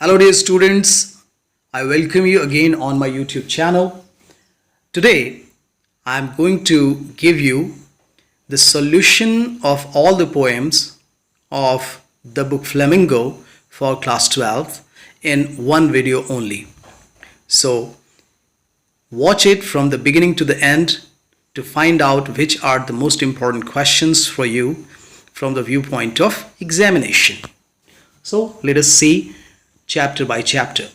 Hello, dear students. I welcome you again on my YouTube channel. Today, I am going to give you the solution of all the poems of the book Flamingo for class 12 in one video only. So, watch it from the beginning to the end to find out which are the most important questions for you from the viewpoint of examination. So, let us see chapter by chapter.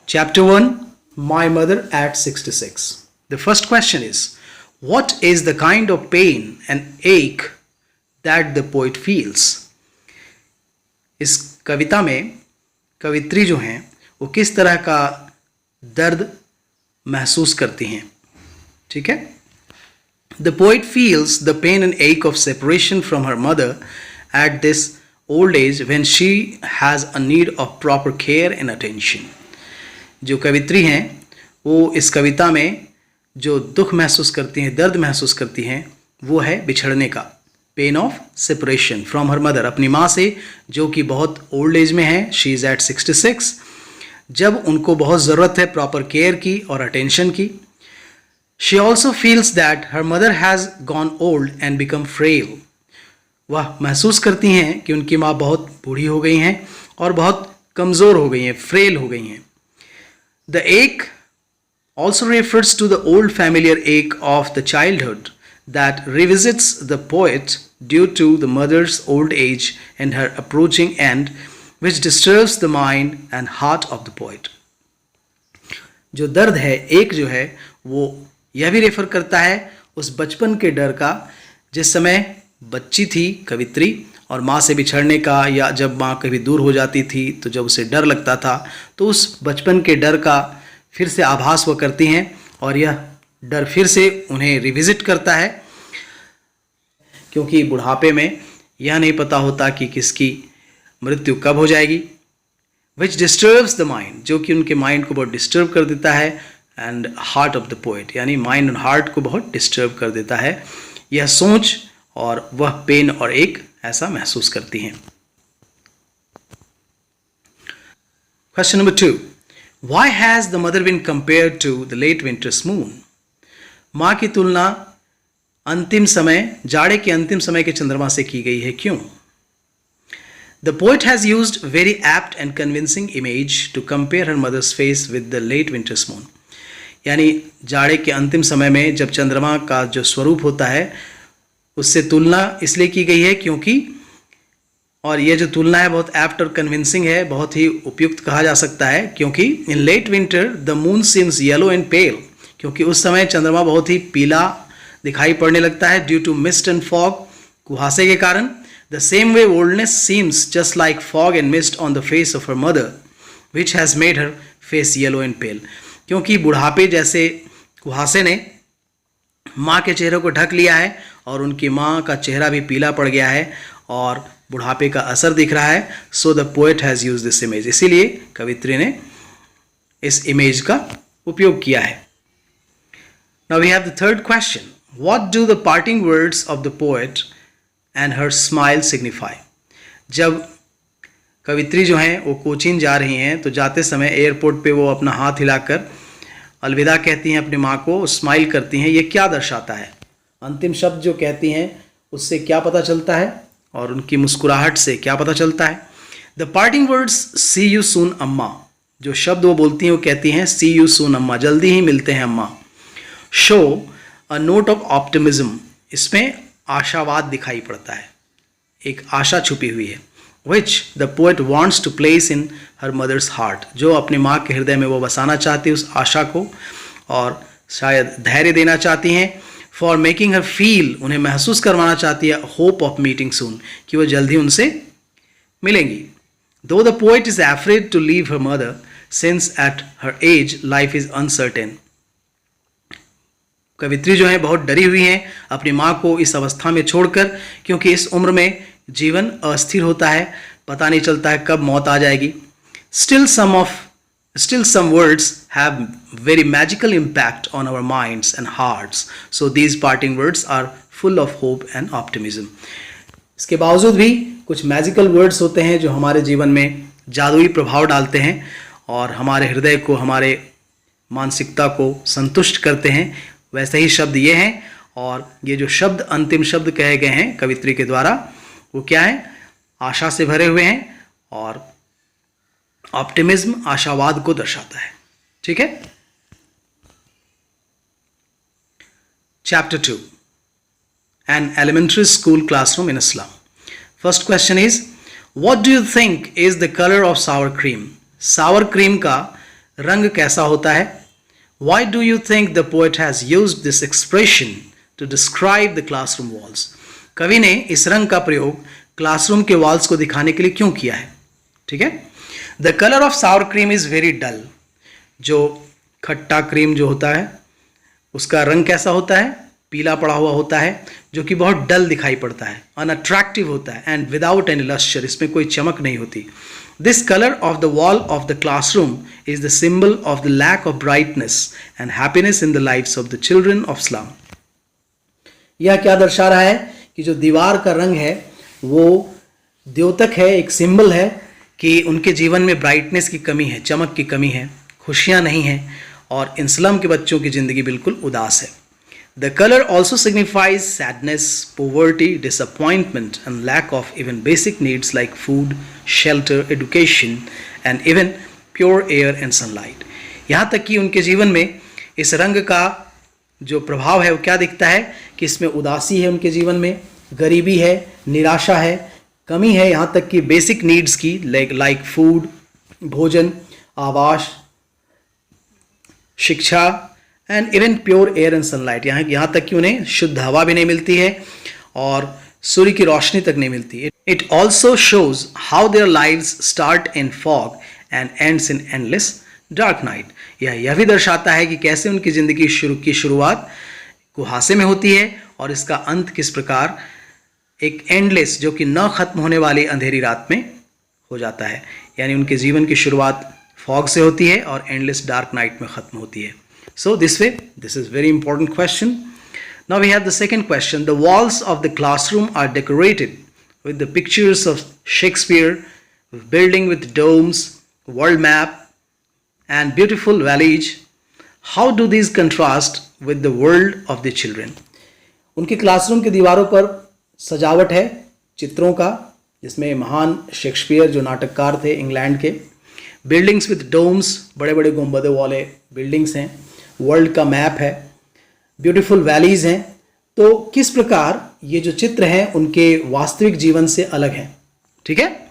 Chapter 1, My Mother at 66. The first question is, what is the kind of pain and ache that the poet feels? इस कविता में कवित्री जो हैं वो किस तरह का दर्द महसूस करती हैं, ठीक है? The poet feels the pain and ache of separation from her mother at this old age when she has a need of proper care and attention. जो कवित्री हैं वो इस कविता में जो दुख महसूस करती हैं, दर्द महसूस करती हैं, वो है बिछड़ने का, pain of separation from her mother, अपनी माँ से जो कि बहुत ओल्ड एज में है, शी इज़ एट 66, जब उनको बहुत ज़रूरत है प्रॉपर केयर की और अटेंशन की. She also feels that her mother has gone old and become frail. वह महसूस करती हैं कि उनकी माँ बहुत बूढ़ी हो गई हैं और बहुत कमज़ोर हो गई हैं, फ्रेल हो गई हैं. द एक also refers to the old familiar ache of the childhood that revisits the poet due to the mother's old age and her approaching end, which disturbs the mind and heart of the poet. जो दर्द है, एक जो है, वो यह भी refer करता है उस बचपन के डर का जिस समय बच्ची थी कवित्री और माँ से बिछड़ने का, या जब माँ कभी दूर हो जाती थी तो जब उसे डर लगता था, तो उस बचपन के डर का फिर से आभास वो करती हैं और यह डर फिर से उन्हें रिविजिट करता है, क्योंकि बुढ़ापे में यह नहीं पता होता कि किसकी मृत्यु कब हो जाएगी. विच डिस्टर्ब्स द माइंड, जो कि उनके माइंड को बहुत डिस्टर्ब कर देता है, and heart of the poet, यानी माइंड और हार्ट को बहुत डिस्टर्ब कर देता है. यह सोच और वह पेन और एक ऐसा महसूस करती हैं. Question number 2, Why has the mother been compared to the late winter's moon? माँ की तुलना अंतिम समय, जाड़े के अंतिम समय के चंद्रमा से की गई है, क्यों? The poet has used very apt and convincing image to compare her mother's face with the late winter's moon. यानी जाड़े के अंतिम समय में जब चंद्रमा का जो स्वरूप होता है उससे तुलना इसलिए की गई है क्योंकि, और यह जो तुलना है बहुत एप्ट और कन्विंसिंग है, बहुत ही उपयुक्त कहा जा सकता है, क्योंकि in late winter the moon seems yellow and pale, क्योंकि उस समय चंद्रमा बहुत ही पीला दिखाई पड़ने लगता है due to mist and fog, कुहासे के कारण. The same way oldness seems just like fog and mist on the face of her mother which has made her face yellow and pale, क्योंकि बुढ़ापे जैसे कुहासे ने माँ के चेहरे को ढक लिया है और उनकी माँ का चेहरा भी पीला पड़ गया है और बुढ़ापे का असर दिख रहा है. So the poet has use this image, इसीलिए कवित्री ने इस इमेज का उपयोग किया है. Now we have the third question, what do the parting words of the poet and her smile signify? जब कवित्री जो हैं वो कोचीन जा रही हैं तो जाते समय एयरपोर्ट पे वो अपना हाथ हिलाकर अलविदा कहती हैं अपनी माँ को, स्माइल करती हैं, ये क्या दर्शाता है? अंतिम शब्द जो कहती हैं उससे क्या पता चलता है और उनकी मुस्कुराहट से क्या पता चलता है? The parting words see you soon अम्मा, जो शब्द वो बोलती हैं वो कहती हैं सी यू सून अम्मा, जल्दी ही मिलते हैं अम्मा. Show a note of optimism, इसमें आशावाद दिखाई पड़ता है, एक आशा छुपी हुई है. Which the poet wants to place in her mother's heart, जो अपनी माँ के हृदय में वो बसाना चाहती है उस आशा को और शायद धैर्य देना चाहती हैं. फॉर मेकिंग हर फील, उन्हें महसूस करवाना चाहती है होप ऑफ मीटिंग सून, कि वो जल्दी उनसे मिलेंगी. Though the poet is afraid to leave her mother since at her age life is uncertain. कवित्री जो है बहुत डरी हुई हैं अपनी माँ को इस अवस्था में छोड़कर, क्योंकि इस उम्र में जीवन अस्थिर होता है, पता नहीं चलता है कब मौत आ जाएगी. Still some words have very magical impact on our minds and hearts. So these parting words are full of hope and optimism. इसके बावजूद भी कुछ मैजिकल वर्ड्स होते हैं जो हमारे जीवन में जादुई प्रभाव डालते हैं और हमारे हृदय को, हमारे मानसिकता को संतुष्ट करते हैं। वैसे ही शब्द ये हैं, और ये जो शब्द अंतिम शब्द कहे गए हैं कवित्री के द्वारा वो क्या है? आशा से भरे हुए हैं, और ऑप्टिमिज्म आशावाद को दर्शाता है। ठीक है। Chapter 2, An Elementary School Classroom in Islam. First question is, what do you think is the color of sour cream? Sour cream का रंग कैसा होता है? Why do you think the poet has used this expression to describe the classroom walls? कवि ने इस रंग का प्रयोग क्लासरूम के वॉल्स को दिखाने के लिए क्यों किया है? ठीक है। The color of sour cream is very dull. जो खट्टा क्रीम जो होता है उसका रंग कैसा होता है? पीला पड़ा हुआ होता है, जो कि बहुत डल दिखाई पड़ता है, अनअट्रैक्टिव होता है, एंड विदाउट एनी लस्टर, इसमें कोई चमक नहीं होती। This colour of the wall of the classroom is the symbol of the lack of brightness and happiness in the lives of the children of slum. यह क्या दर्शा रहा है कि जो दीवार का रंग है वो द्योतक है, एक सिंबल है कि उनके जीवन में ब्राइटनेस की कमी है, चमक की कमी है, खुशियां नहीं हैं, और इस्लाम के बच्चों की ज़िंदगी बिल्कुल उदास है। The colour also signifies sadness, poverty, disappointment and lack of even basic needs like food, shelter, education and even pure air and sunlight. यहाँ तक कि उनके जीवन में इस रंग का जो प्रभाव है वो क्या दिखता है कि इसमें उदासी है, उनके जीवन में गरीबी है, निराशा है, कमी है, यहाँ तक कि बेसिक नीड्स की लाइक फूड, भोजन, आवास, शिक्षा and even pure air and sunlight. यहाँ तक कि उन्हें शुद्ध हवा भी नहीं मिलती है और सूर्य की रोशनी तक नहीं मिलती। It also shows how their lives start in fog and ends in endless dark night. यह भी दर्शाता है कि कैसे उनकी ज़िंदगी की शुरुआत कुहासे में होती है और इसका अंत किस प्रकार एक एंडलेस, जो कि न खत्म होने वाली अंधेरी रात में हो जाता है। यानी उनके जीवन की शुरुआत फॉग से होती है और एंडलेस डार्क नाइट में खत्म होती है। So this way, this is very important question. Now we have the second question. The walls of the classroom are decorated with the pictures of Shakespeare, building with domes, world map and beautiful valleys. How do this contrast with the world of the children? उनके classroom की दीवारों पर सजावट है चित्रों का, जिसमें महान शेक्सपियर जो नाटककार थे इंग्लैंड के, बिल्डिंग्स विद डोम्स, बड़े बड़े गुंबदों वाले बिल्डिंग्स हैं, वर्ल्ड का मैप है, ब्यूटीफुल वैलीज हैं। तो किस प्रकार ये जो चित्र हैं उनके वास्तविक जीवन से अलग हैं? ठीक है।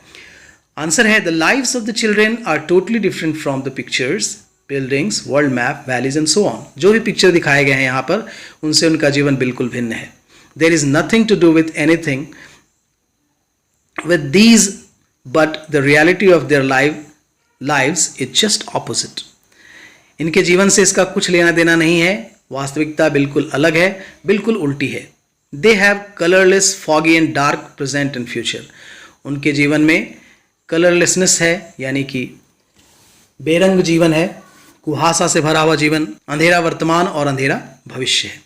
आंसर है the lives of the children are totally different from the pictures, buildings, world map, valleys and so on. जो भी पिक्चर दिखाए गए हैं यहाँ पर उनसे उनका जीवन बिल्कुल भिन्न है। There is nothing to do with anything with these but the reality of their lives is just opposite. इनके जीवन से इसका कुछ लेना देना नहीं है, वास्तविकता बिल्कुल अलग है, बिल्कुल उल्टी है। They have colorless, foggy and dark present and future. उनके जीवन में कलरलेसनेस है, यानी कि बेरंग जीवन है, कुहासा से भरा हुआ जीवन, अंधेरा वर्तमान और अंधेरा भविष्य है।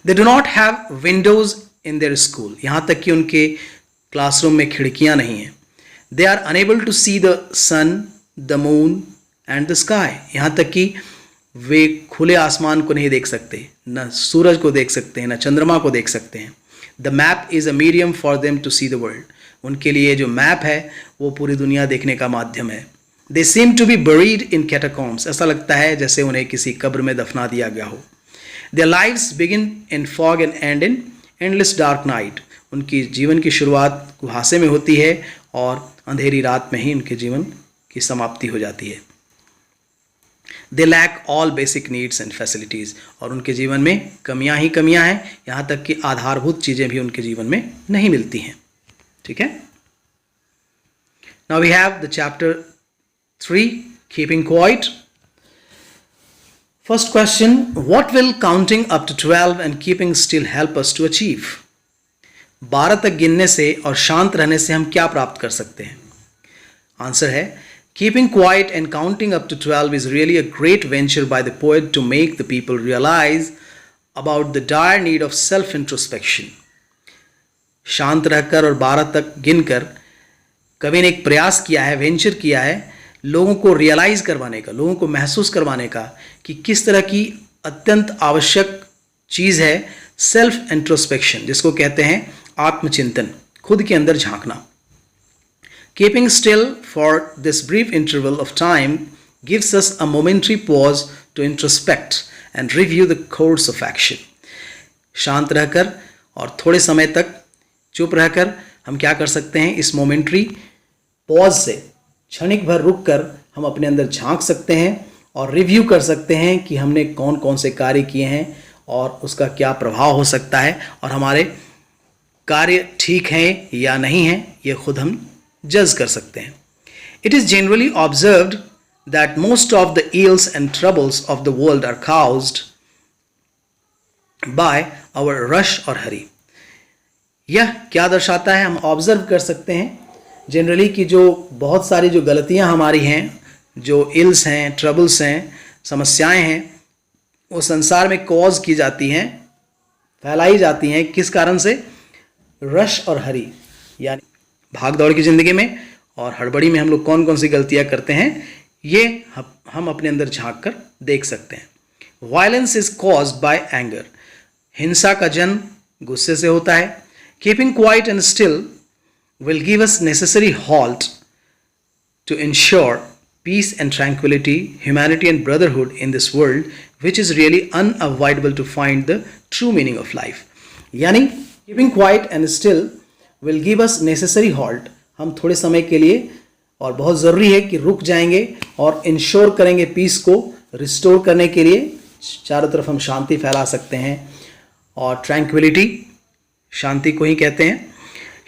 They do not have windows in their school. यहाँ तक कि उनके क्लासरूम में खिड़कियाँ नहीं हैं। They are unable to see the sun, the moon and the sky. यहाँ तक कि वे खुले आसमान को नहीं देख सकते, न सूरज को देख सकते हैं, न चंद्रमा को देख सकते हैं। The map is a medium for them to see the world. उनके लिए जो मैप है वो पूरी दुनिया देखने का माध्यम है। They seem to be buried in catacombs. ऐसा लगता है जैसे उन्हें किसी कब्र में दफना दिया गया हो। Their lives begin in fog and end in endless dark night. उनकी जीवन की शुरुआत कुहासे में होती है और अंधेरी रात में ही उनके जीवन की समाप्ति हो जाती है। They lack all basic needs and facilities. और उनके जीवन में कमियां ही कमियां हैं, यहाँ तक कि आधारभूत चीज़ें भी उनके जीवन में नहीं मिलती हैं। ठीक है। Now we have the chapter 3, keeping quiet. First question, what will counting up to 12 and keeping still help us to achieve? 12 तक गिनने से और शांत रहने से हम क्या प्राप्त कर सकते हैं? आंसर है, keeping quiet and counting up to 12 is really a great venture by the poet to make the people realize about the dire need of self-introspection. शांत रहकर और 12 तक गिनकर कवि ने एक प्रयास किया है, वेंचर किया है लोगों को रियलाइज करवाने का, लोगों को महसूस करवाने का कि किस तरह की अत्यंत आवश्यक चीज़ है सेल्फ इंट्रोस्पेक्शन, जिसको कहते हैं आत्मचिंतन, खुद के अंदर झांकना. Keeping still for this brief interval of time gives us a momentary pause to introspect and review the course of action. शांत रहकर और थोड़े समय तक चुप रहकर हम क्या कर सकते हैं, इस मोमेंट्री पॉज से क्षणिक भर रुक कर हम अपने अंदर झांक सकते हैं और रिव्यू कर सकते हैं कि हमने कौन कौन से कार्य किए हैं और उसका क्या प्रभाव हो सकता है और हमारे कार्य ठीक हैं या नहीं हैं, ये खुद हम जज कर सकते हैं. It is generally observed that most of the ills and troubles of the world are caused by our rush और हरी. यह क्या दर्शाता है, हम ऑब्जर्व कर सकते हैं जनरली कि जो बहुत सारी जो गलतियां हमारी हैं, जो इल्स हैं, ट्रबल्स हैं, समस्याएं हैं, वो संसार में कॉज की जाती हैं, फैलाई जाती हैं. किस कारण से? रश और हरी, यानी भाग दौड़ की ज़िंदगी में और हड़बड़ी में हम लोग कौन कौन सी गलतियां करते हैं, ये हम अपने अंदर झांक कर देख सकते हैं. Violence is caused by anger. हिंसा का जन्म गुस्से से होता है. Keeping quiet and still will give us necessary halt to ensure peace and tranquility, humanity and brotherhood in this world, which is really unavoidable to find the true meaning of life. यानी keeping quiet and still will give us necessary halt. हम थोड़े समय के लिए और बहुत ज़रूरी है कि रुक जाएंगे और इंश्योर करेंगे पीस को रिस्टोर करने के लिए. चारों तरफ हम शांति फैला सकते हैं और ट्रैंक्विलिटी शांति को ही कहते हैं.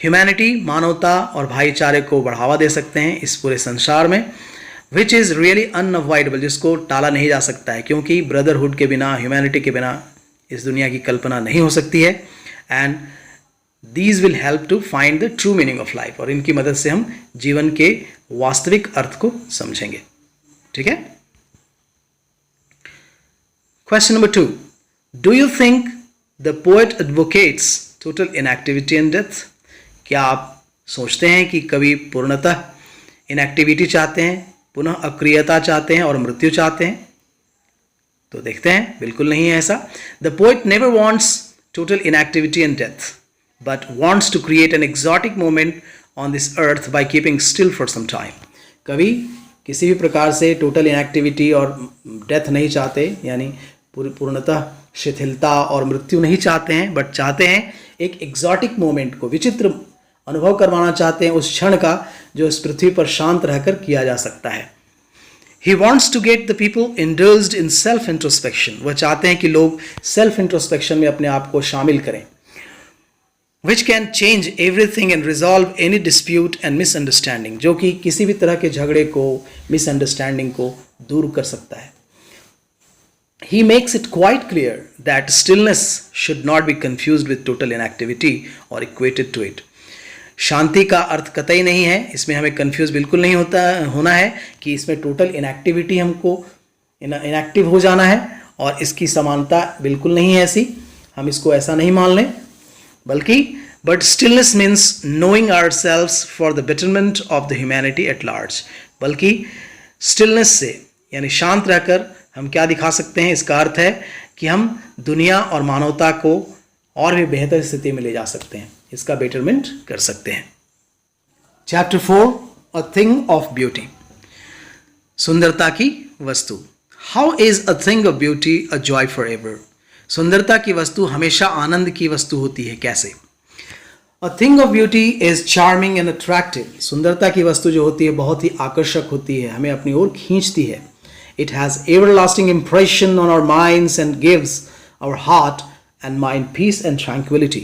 ह्यूमैनिटी मानवता और भाईचारे को बढ़ावा दे सकते हैं इस पूरे संसार में, विच इज़ रियली अनअवॉइडेबल, जिसको टाला नहीं जा सकता है, क्योंकि ब्रदरहुड के बिना, ह्यूमैनिटी के बिना इस दुनिया की कल्पना नहीं हो सकती है. And these will help to find the true meaning of life. और इनकी मदद से हम जीवन के वास्तविक अर्थ को समझेंगे. ठीक है. Question number 2. Do you think the poet advocates total inactivity and death? क्या आप सोचते हैं कि कवि पूर्णतः इनएक्टिविटी चाहते हैं, पुनः अक्रियता चाहते हैं और मृत्यु चाहते हैं? तो देखते हैं, बिल्कुल नहीं है ऐसा. The poet never wants total inactivity and death but wants to create an exotic moment on this earth by keeping still for some time. कवि किसी भी प्रकार से टोटल इनएक्टिविटी और डेथ नहीं चाहते, यानी पूर्णतः शिथिलता और मृत्यु नहीं चाहते हैं, बट चाहते हैं एक एक्सॉटिक मोमेंट को, विचित्र अनुभव करवाना चाहते हैं उस क्षण का जो इस पृथ्वी पर शांत रहकर किया जा सकता है. He wants to get the people indulged in self introspection. वह चाहते हैं कि लोग सेल्फ इंट्रोस्पेक्शन में अपने आप को शामिल करें, which can change everything and resolve any dispute and misunderstanding, जो कि किसी भी तरह के झगड़े को, मिसअंडरस्टैंडिंग को दूर कर सकता है. He makes it quite clear that stillness should not be confused with total inactivity or equated to it. शांति का अर्थ कतई नहीं है, इसमें हमें कंफ्यूज बिल्कुल नहीं होना है कि इसमें टोटल इनएक्टिविटी, हमको इनएक्टिव हो जाना है और इसकी समानता बिल्कुल नहीं है ऐसी, हम इसको ऐसा नहीं मान लें. बल्कि but stillness means knowing ourselves for the betterment of the humanity at large. बल्कि स्टिलनेस से यानी शांत रहकर हम क्या दिखा सकते हैं, इसका अर्थ है कि हम दुनिया और मानवता को और भी बेहतर स्थिति में ले जा सकते हैं, इसका बेटरमेंट कर सकते हैं. Chapter 4, a thing of beauty. सुंदरता की वस्तु. How is a thing of beauty a joy for ever? सुंदरता की वस्तु हमेशा आनंद की वस्तु होती है. कैसे? A thing of beauty is charming and attractive. सुंदरता की वस्तु जो होती है बहुत ही आकर्षक होती है, हमें अपनी ओर खींचती है. It has everlasting impression on our minds and gives our heart and mind peace and tranquility.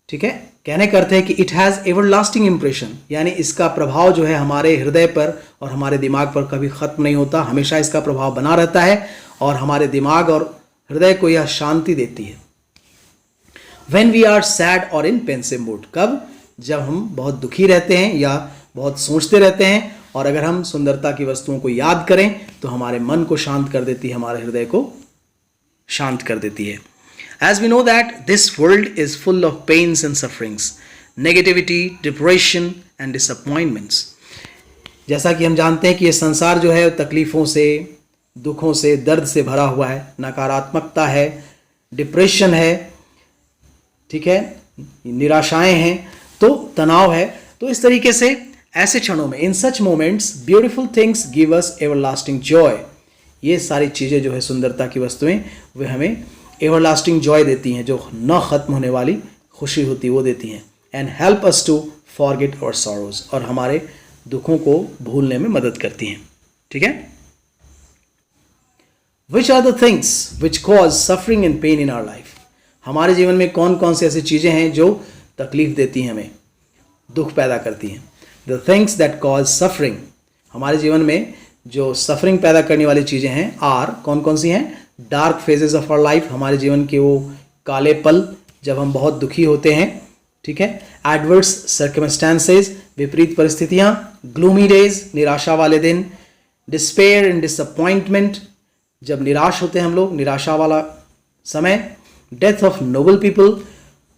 ठीक है, कहने का अर्थ है कि इट हैज़ एवरलास्टिंग इम्प्रेशन, यानी इसका प्रभाव जो है हमारे हृदय पर और हमारे दिमाग पर कभी ख़त्म नहीं होता, हमेशा इसका प्रभाव बना रहता है और हमारे दिमाग और हृदय को यह शांति देती है. When we are sad or in pensive mood, कब? जब हम बहुत दुखी रहते हैं या बहुत सोचते रहते हैं, और अगर हम सुंदरता की वस्तुओं को याद करें तो हमारे मन को शांत कर देती है, हमारे हृदय को शांत कर देती है. As we know that this world is full of pains and sufferings, negativity, depression and disappointments. जैसा कि हम जानते हैं कि ये संसार जो है तकलीफ़ों से, दुखों से, दर्द से भरा हुआ है, नकारात्मकता है, डिप्रेशन है, ठीक है, निराशाएं हैं, तो तनाव है. तो इस तरीके से ऐसे क्षणों में, in such moments beautiful things give us everlasting joy. ये सारी चीज़ें जो है सुंदरता की वस्तुएं, वे हमें एवरलास्टिंग जॉय देती हैं, जो न ख़त्म होने वाली खुशी होती है वो देती हैं. And help us to forget our sorrows, और हमारे दुखों को भूलने में मदद करती हैं. ठीक है. Which are the things which cause suffering and pain in our life. हमारे जीवन में कौन कौन सी ऐसी चीज़ें हैं जो तकलीफ देती हैं, हमें दुख पैदा करती हैं. The things that cause suffering, हमारे जीवन में जो सफरिंग पैदा करने वाली चीज़ें हैं, आर कौन कौन सी हैं. Dark phases of our life, हमारे जीवन के वो काले पल जब हम बहुत दुखी होते हैं. ठीक है. एडवर्स सर्कमस्टांसेस, विपरीत परिस्थितियाँ. ग्लूमी डेज, निराशा वाले दिन. डिस्पेयर एंड डिसअपॉइंटमेंट, जब निराश होते हैं हम लोग, निराशा वाला समय. डेथ ऑफ नोबल पीपल,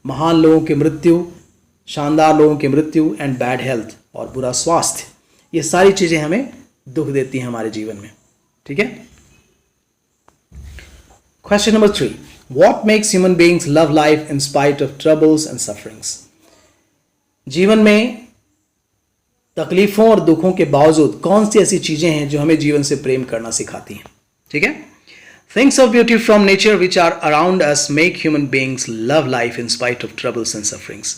महान लोगों की मृत्यु, शानदार लोगों की मृत्यु. एंड बैड हेल्थ, और बुरा स्वास्थ्य. ये सारी चीज़ें हमें दुख देती हैं हमारे जीवन में. ठीक है. Question number 3. What makes human beings love life in spite of troubles and sufferings? जीवन में तकलीफों और दुखों के बावजूद कौन सी ऐसी चीजें हैं जो हमें जीवन से प्रेम करना सिखाती हैं. ठीक है. Things of beauty from nature which are around us make human beings love life in spite of troubles and sufferings.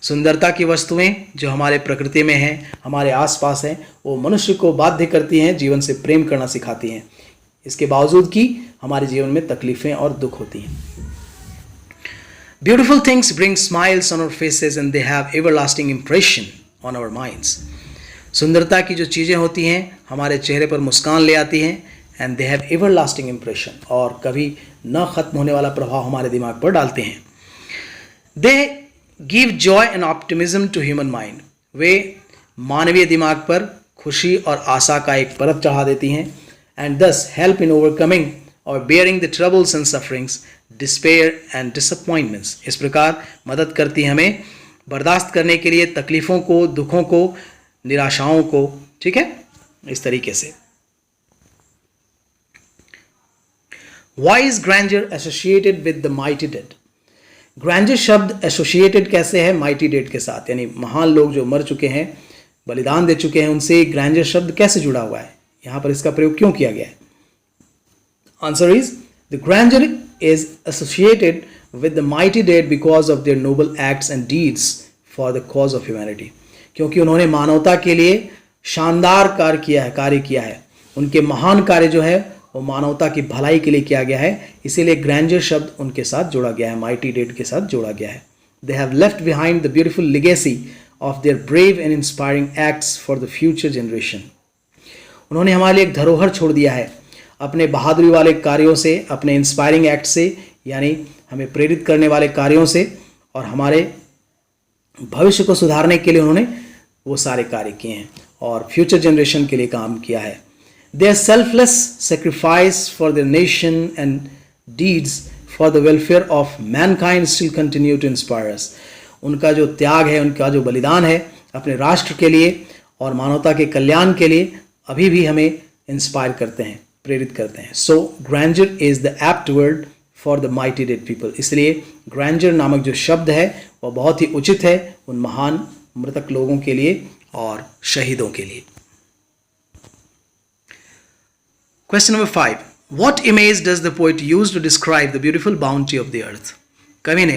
सुंदरता की वस्तुएं जो हमारे प्रकृति में हैं, हमारे आसपास हैं, वो मनुष्य को बाध्य करती हैं, जीवन से प्रेम करना सिखाती हैं, इसके बावजूद कि हमारे जीवन में तकलीफें और दुख होती हैं. Beautiful things bring smiles on our faces and they have everlasting impression on our minds. सुंदरता की जो चीज़ें होती हैं हमारे चेहरे पर मुस्कान ले आती हैं. And they have everlasting impression, और कभी न ख़त्म होने वाला प्रभाव हमारे दिमाग पर डालते हैं. They give joy and optimism to human mind. वे मानवीय दिमाग पर खुशी और आशा का एक परत चढ़ा देती हैं. And thus help in overcoming or bearing the troubles and sufferings, despair and disappointments. इस प्रकार मदद करती है हमें बर्दाश्त करने के लिए तकलीफ़ों को, दुखों को, निराशाओं को. ठीक है. इस तरीके से. Why is grandeur associated with the mighty dead? Grandeur शब्द एसोसिएटेड कैसे है माइटी डेड के साथ, यानी महान लोग जो मर चुके हैं, बलिदान दे चुके हैं, उनसे ग्रैंडर शब्द कैसे जुड़ा हुआ है, यहाँ पर इसका प्रयोग क्यों किया गया है. Answer is the grandeur is associated with the mighty dead because of their noble acts and deeds for the cause of humanity. क्योंकि उन्होंने मानवता के लिए शानदार कार्य किया है. उनके महान कार्य जो है वो मानवता की भलाई के लिए किया गया है, इसीलिए ग्रैंडर शब्द उनके साथ जोड़ा गया है, माइटी डेड के साथ जोड़ा गया है. They have left behind the beautiful legacy of their brave and inspiring acts for the future generation. उन्होंने हमारे लिए एक धरोहर छोड़ दिया है अपने बहादुरी वाले कार्यों से, अपने इंस्पायरिंग एक्ट से, यानी हमें प्रेरित करने वाले कार्यों से, और हमारे भविष्य को सुधारने के लिए उन्होंने वो सारे कार्य किए हैं और फ्यूचर जनरेशन के लिए काम किया है. Their selfless sacrifice for their nation and deeds for the welfare of mankind still continue to inspire us. उनका जो त्याग है, उनका जो बलिदान है अपने राष्ट्र के लिए और मानवता के कल्याण के लिए अभी भी हमें इंस्पायर करते हैं, प्रेरित करते हैं. So grandeur is the apt word for the mighty dead people. इसलिए grandeur नामक जो शब्द है वह बहुत ही उचित है उन महान मृतक लोगों के लिए और शहीदों के लिए. Question number 5. What image does the poet use to describe the beautiful bounty of the earth? कवि ने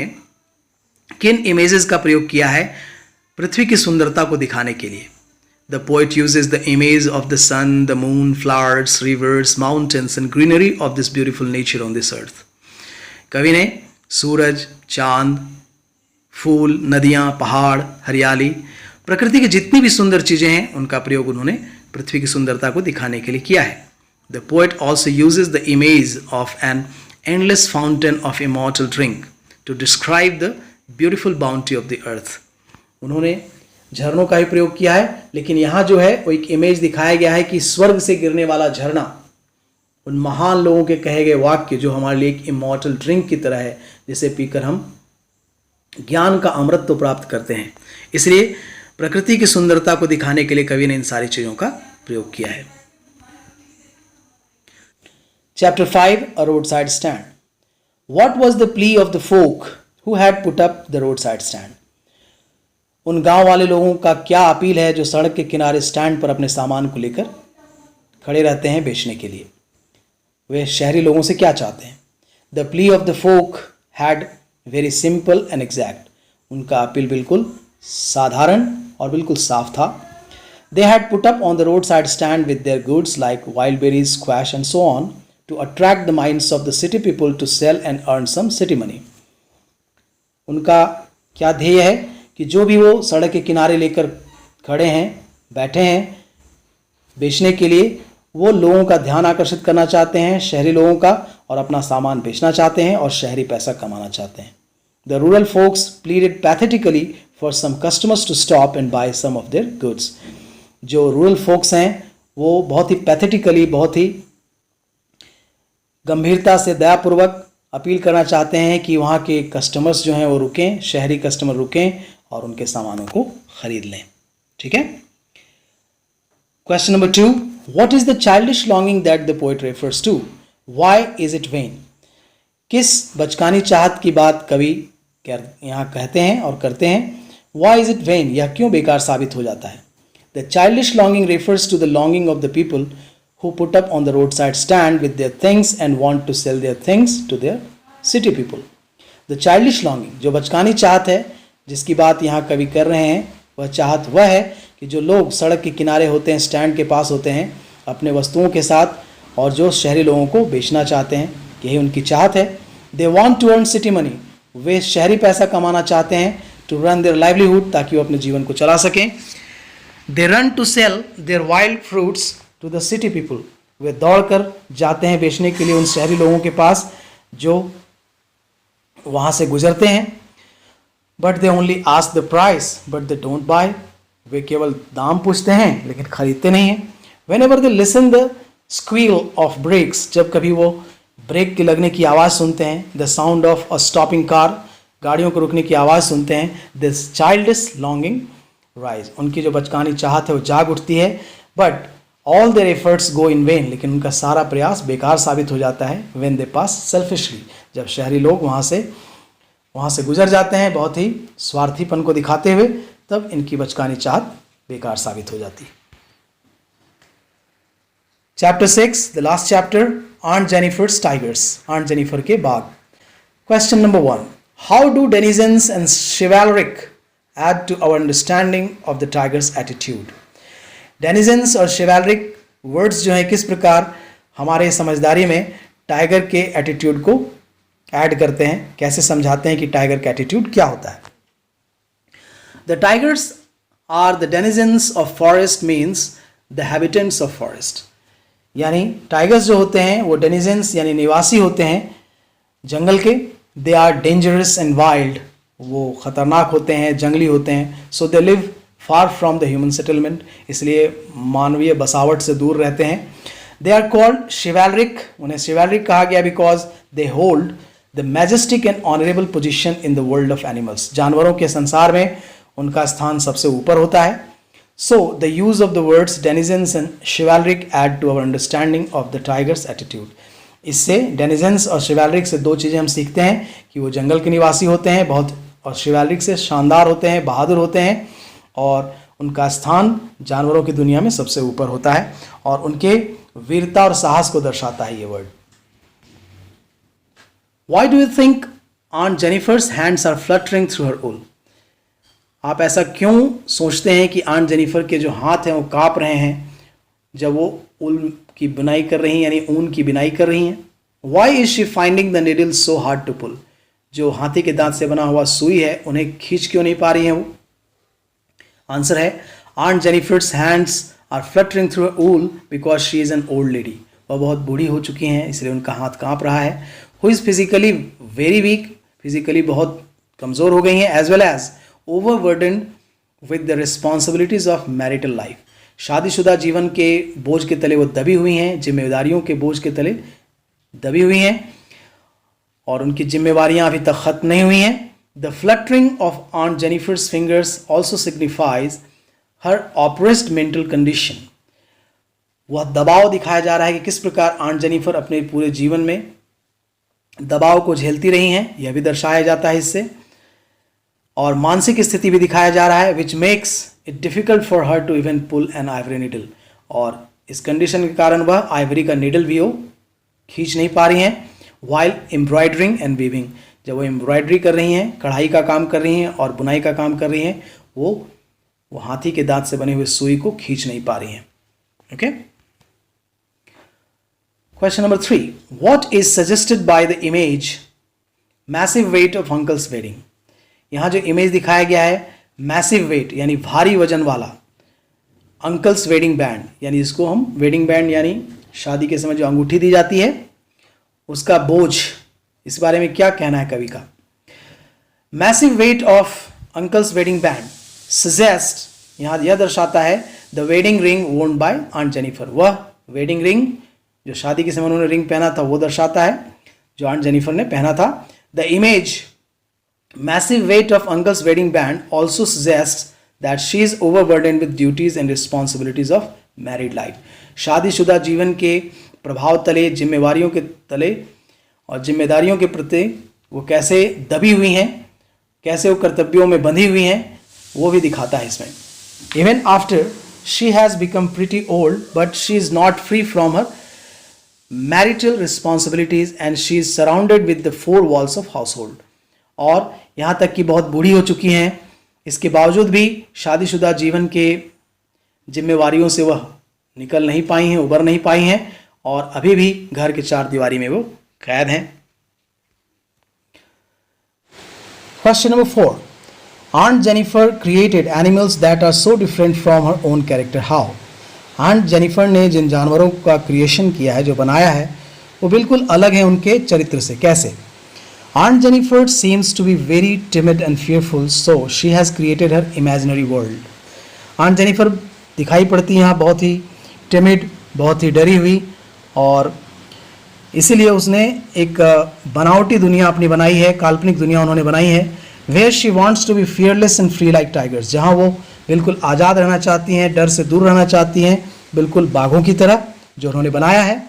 किन इमेजेस का प्रयोग किया है पृथ्वी की सुंदरता को दिखाने के लिए? The poet uses the image of the sun, the moon, flowers, rivers, mountains and greenery of this beautiful nature on this earth. कवि ने सूरज, चांद, फूल, नदियाँ, पहाड़, हरियाली, प्रकृति की जितनी भी सुंदर चीज़ें हैं उनका प्रयोग उन्होंने पृथ्वी की सुंदरता को दिखाने के लिए किया है. The poet also uses the image of an endless fountain of immortal drink to describe the beautiful bounty of the earth. उन्होंने झरनों का ही प्रयोग किया है, लेकिन यहाँ जो है वो एक इमेज दिखाया गया है कि स्वर्ग से गिरने वाला झरना, उन महान लोगों के कहे गए वाक्य जो हमारे लिए एक इमॉर्टल ड्रिंक की तरह है, जिसे पीकर हम ज्ञान का अमृत प्राप्त करते हैं। इसलिए प्रकृति की सुंदरता को दिखाने के लिए कवि ने इन सारी चीज़ों का प्रयोग किया है। Chapter 5, A Roadside Stand. What was the plea of the folk who had put up the roadside stand? उन गांव वाले लोगों का क्या अपील है जो सड़क के किनारे स्टैंड पर अपने सामान को लेकर खड़े रहते हैं बेचने के लिए? वे शहरी लोगों से क्या चाहते हैं? The plea of the folk had very simple and exact. उनका अपील बिल्कुल साधारण और बिल्कुल साफ था। They had put up on the roadside stand with their goods like wild berries, squash and so on to attract the minds of the city people to sell and earn some city money. उनका क्या ध्येय है कि जो भी वो सड़क के किनारे लेकर खड़े हैं, बैठे हैं बेचने के लिए, वो लोगों का ध्यान आकर्षित करना चाहते हैं, शहरी लोगों का, और अपना सामान बेचना चाहते हैं और शहरी पैसा कमाना चाहते हैं। The rural folks pleaded pathetically for some customers to stop and buy some of their goods. जो रूरल फोक्स हैं वो बहुत ही पैथेटिकली, बहुत ही गंभीरता से, दयापूर्वक अपील करना चाहते हैं कि वहाँ के कस्टमर्स जो हैं वो रुकें, शहरी कस्टमर रुकें और उनके सामानों को खरीद लें। ठीक है। Question number 2, what is the childish longing that the poet refers to? Why is it vain? किस बचकानी चाहत की बात कवि यहाँ कहते हैं और करते हैं? Why is it vain? यह क्यों बेकार साबित हो जाता है? The childish longing refers to the longing of the people who put up on the roadside stand with their things and want to sell their things to their city people. The childish longing, जो बचकानी चाहत है जिसकी बात यहाँ कवि कर रहे हैं, वह चाहत वह है कि जो लोग सड़क के किनारे होते हैं, स्टैंड के पास होते हैं अपने वस्तुओं के साथ, और जो शहरी लोगों को बेचना चाहते हैं, यही उनकी चाहत है। They want to earn city money. वे शहरी पैसा कमाना चाहते हैं, to run their livelihood, ताकि वो अपने जीवन को चला सकें। They run to sell their wild fruits to the city people. वे दौड़कर जाते हैं बेचने के लिए उन शहरी लोगों के पास जो वहाँ से गुजरते हैं। But they only ask the price, but they don't buy. वे केवल दाम पूछते हैं लेकिन खरीदते नहीं हैं। Whenever they listen the squeal of brakes, जब कभी वो ब्रेक के लगने की आवाज़ सुनते हैं, the sound of a stopping car, गाड़ियों को रुकने की आवाज़ सुनते हैं, this childish longing rise. उनकी जो बचकानी चाहत है वो जाग उठती है। But all their efforts go in vain. लेकिन उनका सारा प्रयास बेकार साबित हो जाता है। when they pass selfishly, जब शहरी लोग वहाँ से गुजर जाते हैं बहुत ही स्वार्थीपन को दिखाते हुए, तब इनकी बचकानी चाहत बेकार साबित हो जाती है। Chapter 6, the last chapter, Aunt Jennifer's Tigers. Aunt Jennifer के बाग। Question number 1, how do denizens and chivalric add to our understanding of the tiger's attitude? Denizens और शिवैलरिक वर्ड्स जो हैं किस प्रकार हमारे समझदारी में टाइगर के एटीट्यूड को ऐड करते हैं, कैसे समझाते हैं कि टाइगर का एटीट्यूड क्या होता है? The tigers are the denizens of forest means the habitants of forest. यानी टाइगर्स जो होते हैं वो डेनिजेंस यानी निवासी होते हैं जंगल के। They are dangerous and wild, वो खतरनाक होते हैं, जंगली होते हैं। So they live far from the human settlement, इसलिए मानवीय बसावट से दूर रहते हैं। दे आर कॉल्ड शिवैलरिक, उन्हें शिवैलरिक कहा गया because they hold the majestic and honourable position in the world of animals. जानवरों के संसार में उनका स्थान सबसे ऊपर होता है। So the use of the words denizens and chivalric aid to our understanding of the tigers' attitude. इससे डेनिजेंस और शिवैलरिक से दो चीज़ें हम सीखते हैं कि वो जंगल के निवासी होते हैं बहुत, और शिवैलरिक से शानदार होते हैं, बहादुर होते हैं, और उनका स्थान जानवरों की दुनिया में सबसे ऊपर होता है, और उनके वीरता और साहस को दर्शाता है ये word. Why do you think Aunt Jennifer's hands are fluttering through her wool? आप ऐसा क्यों सोचते हैं कि आंट जेनिफर के जो हाथ हैं वो काँप रहे हैं जब वो ऊल की बुनाई कर रही हैं, यानी ऊन की बुनाई कर रही हैं? Why is she finding the needles so hard to pull? जो हाथी के दांत से बना हुआ सुई है उन्हें खींच क्यों नहीं पा रही हैं वो? आंसर है Aunt Jennifer's hands are fluttering through her wool because she is an old lady. वह बहुत बूढ़ी हो चुकी हैं इसलिए उनका हाथ काँप रहा है। Who is physically very weak, physically बहुत कमज़ोर हो गई हैं, as well as overburdened with the responsibilities of marital life. शादीशुदा जीवन के बोझ के तले वो दबी हुई हैं, जिम्मेदारियों के बोझ के तले दबी हुई हैं और उनकी जिम्मेवारियां अभी तक खत्म नहीं हुई हैं. The fluttering of on Jennifer's fingers also signifies her oppressed mental condition. वह दबाव दिखाया जा रहा है कि किस प्रकार आंट जेनिफर अपने पूरे जीवन में दबाव को झेलती रही हैं, यह भी दर्शाया जाता है इससे. और मानसिक स्थिति भी दिखाया जा रहा है, which makes it difficult for her to even pull an ivory needle. और इस कंडीशन के कारण वह आइवरी का नीडल भी वो खींच नहीं पा रही हैं. वाइल एम्ब्रॉयडरिंग एंड वीविंग, जब वो एम्ब्रॉयडरी कर रही हैं, कढ़ाई का काम कर रही हैं और बुनाई का काम कर रही हैं, वो हाथी के दांत से बने हुए सुई को खींच नहीं पा रही हैं. Okay. Question number 3. What is suggested by the image massive weight of uncle's wedding? यहाँ जो इमेज दिखाया गया है massive weight यानी भारी वजन वाला uncle's wedding band, यानी इसको हम wedding band यानी शादी के समय जो अंगूठी दी जाती है उसका बोझ, इस बारे में क्या कहना है कवि का. Massive weight of uncle's wedding band suggests, यहाँ यह दर्शाता है the wedding ring worn by Aunt Jennifer. वह wedding ring जो शादी के समय उन्होंने रिंग पहना था वो दर्शाता है जो आंट जेनिफर ने पहना था. The image massive weight of uncle's wedding band also suggest that she is overburden with duties and responsibilities of married life. शादीशुदा जीवन के प्रभाव तले, जिम्मेवारियों के तले और जिम्मेदारियों के प्रति वो कैसे दबी हुई हैं, कैसे वो कर्तव्यों में बंधी हुई हैं, वो भी दिखाता है इसमें. Even after she has become pretty old but she is not free from her marital responsibilities and she is surrounded with the four walls of household. और यहाँ तक कि बहुत बूढ़ी हो चुकी हैं, इसके बावजूद भी शादीशुदा जीवन के जिम्मेवारियों से वह निकल नहीं पाई हैं, उबर नहीं पाई हैं और अभी भी घर के चार दीवारी में वो कैद हैं. Question number 4. Aunt Jennifer created animals that are so different from her own character. How? Aunt Jennifer ने जिन जानवरों का क्रिएशन किया है, जो बनाया है, वो बिल्कुल अलग है उनके चरित्र से. कैसे? Aunt Jennifer seems to be very timid and fearful, so she has created her imaginary world. Aunt Jennifer दिखाई पड़ती है यहाँ बहुत ही टिमिड, बहुत ही डरी हुई और इसीलिए उसने एक बनावटी दुनिया अपनी बनाई है, काल्पनिक दुनिया उन्होंने बनाई है. Where she wants to be fearless and free like tigers, जहाँ वो बिल्कुल आज़ाद रहना चाहती हैं, डर से दूर रहना चाहती हैं, बिल्कुल बाघों की तरह जो उन्होंने बनाया है.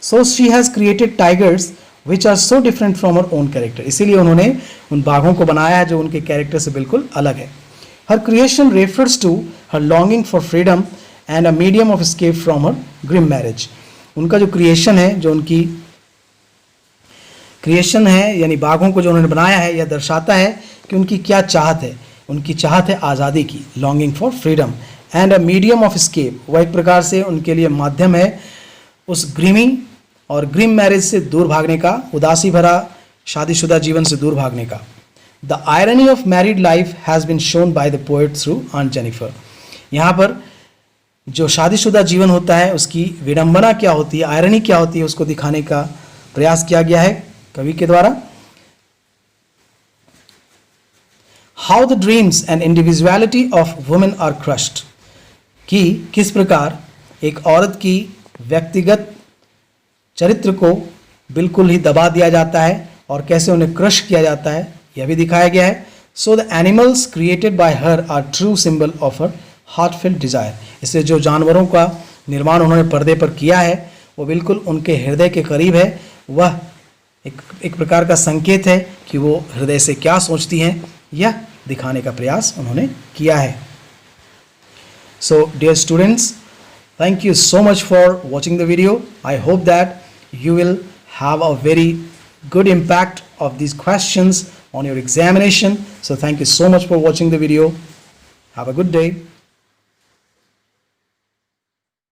So she has created tigers which are so different from her own character. इसीलिए उन्होंने उन बाघों को बनाया है जो उनके कैरेक्टर से बिल्कुल अलग है. Her creation refers to her longing for freedom and a medium of escape from her grim marriage. उनका जो क्रिएशन है, जो उनकी क्रिएशन है यानी बाघों को जो उन्होंने बनाया है, यह दर्शाता है कि उनकी क्या चाहत है. उनकी चाहत है आज़ादी की, longing for freedom and a medium of escape. वह एक प्रकार से उनके लिए माध्यम है उस ग्रीमिंग और ग्रिम मैरिज से दूर भागने का, उदासी भरा शादीशुदा जीवन से दूर भागने का. The irony of married life has been shown by the poet through Aunt Jennifer. यहाँ पर जो शादीशुदा जीवन होता है उसकी विडंबना क्या होती है, आयरनी क्या होती है, उसको दिखाने का प्रयास किया गया है कवि के द्वारा. How the dreams and individuality of women are crushed, कि किस प्रकार एक औरत की व्यक्तिगत चरित्र को बिल्कुल ही दबा दिया जाता है और कैसे उन्हें क्रश किया जाता है, यह भी दिखाया गया है. So the animals created by her are true symbol of her heartfelt desire. इससे जो जानवरों का निर्माण उन्होंने पर्दे पर किया है वो बिल्कुल उनके हृदय के करीब है. वह एक प्रकार का संकेत है कि वो हृदय से क्या सोचती हैं, यह दिखाने का प्रयास उन्होंने किया है. So dear students, thank you so much for watching the video. I hope that you will have a very good impact of these questions on your examination. So thank you so much for watching the video. Have a good day.